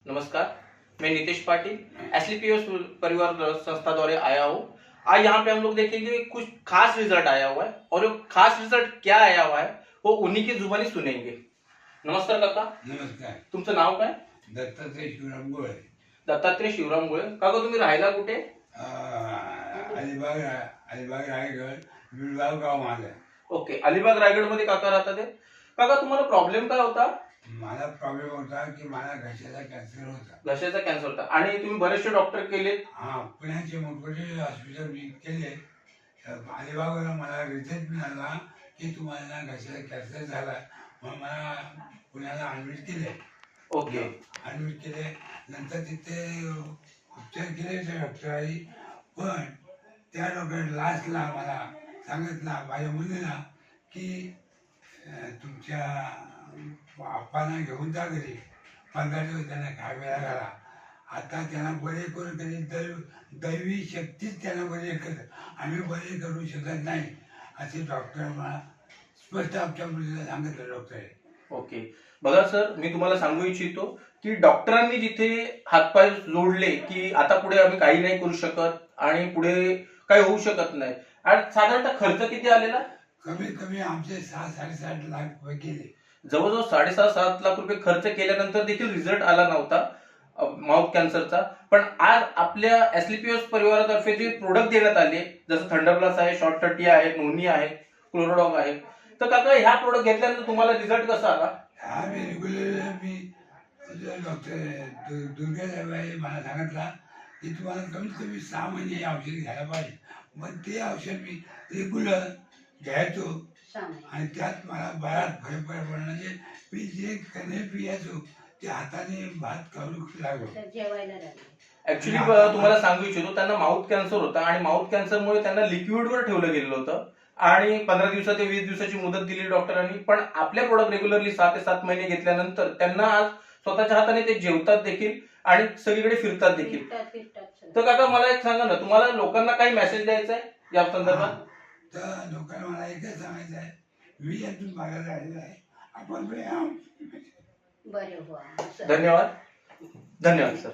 नमस्कार, मैं नीतीश पाटिल एसलीपीएस परिवार संस्था द्वारा आया हूँ। आज यहाँ पे हम लोग देखेंगे कुछ खास रिजल्ट आया हुआ है और वो खास रिजल्ट क्या आया हुआ है वो उन्हीं की जुबानी सुनेंगे। नमस्कार काका. नमस्कार. तुमचं नाव काय? दत्तात्रय शिवराम गोळे. दत्तात्रय शिवराम गोळे. काका तुम्ही राहायला कुठे? अलिबाग अलिबाग रायगड विलगाव गाव माझं. ओके, अलिबाग रायगड मध्ये काका राहतात. काका तुम्हाला प्रॉब्लेम काय होता? मला प्रॉब्लेम होता की मला घशाचा कॅन्सर होता. घशाचा कॅन्सर होता आणि तुम्ही बरेचसे डॉक्टर केले? पुण्याचे मोठमोठे हॉस्पिटल मी केले. अलिबागला मला रिझल्ट मिळाला की तुम्हाला घशाचा कॅन्सर झाला, मग मला पुण्याला ॲडमिट केले. ओके, ॲडमिट केले. नंतर तिथे उपचार केले त्या डॉक्टरांनी, पण त्या डॉक्टर लास्टला मला सांगितलं माझ्या मुलीला की तुमच्या बाप्पांना घेऊन जा घरी, 15 दिवस त्यांना खायला घाला. आता त्यांना बरे करून त्यांनी दैवी शक्तीच त्यांना बरे करत, आम्ही बरे करू शकत नाही असे डॉक्टर मला स्पष्ट आमच्या मुलीला सांगितलं डॉक्टर. ओके, बघा सर, मी तुम्हाला सांगू इच्छितो की डॉक्टरांनी जिथे हातपाय जोडले की आता पुढे आम्ही काही नाही करू शकत आणि पुढे काही होऊ शकत नाही, आणि साधारणतः खर्च किती आलेला? कमीत कमी आमचे 6-7.5 लाख रुपये गेले. जवळजवळ 6.5-7 लाख रुपये खर्च केल्यानंतर देखील रिझल्ट आला नव्हता माउथ कॅन्सरचा. पण आज आपल्या एसलीपीएस परिवारातर्फे जे प्रोडक्ट देण्यात आले, जसं थंडरप्लस आहे, शॉर्ट 30 आहे, नोनी आहे, क्लोरोडॉग आहे, तर काका ह्या प्रोडक्ट घेतल्यानंतर तुम्हाला रिझल्ट कसा आला? मी रेग्युलर डॉक्टर दुर्गा साहेबांनी मला सांगितला की तुम्हाला कमीत कमी 6 महिने हे औषध घ्यायला पाहिजे. मग ते औषध मी रेग्युलर घ्यायचो आणि त्यात मला बराच फरक पडला. म्हणजे मी जे कणे पियाचो ते हाताने भात खाऊ लागलो. ऍक्च्युली तुम्हाला सांगू इच्छितो, त्यांना माउथ कॅन्सर होता आणि माउथ कॅन्सरमुळे त्यांना लिक्विडवर ठेवलं गेलेलं होतं आणि 15 दिवसात ते 20 दिवसाची मुदत दिली डॉक्टरांनी. पण आपल्या प्रोडक्ट रेग्युलरली 6 ते 7 महिने घेतल्यानंतर त्यांना आज स्वतःच्या हाताने ते जेवतात देखील आणि सगळीकडे फिरतात देखील. तर काका मला एक सांगा ना, तुम्हाला लोकांना काही मेसेज द्यायचा आहे या संदर्भात? तर लोकांना मला एकच सांगायचं आहे, मी यातून भागायला आलेलो आहे, आपण धन्यवाद. धन्यवाद सर.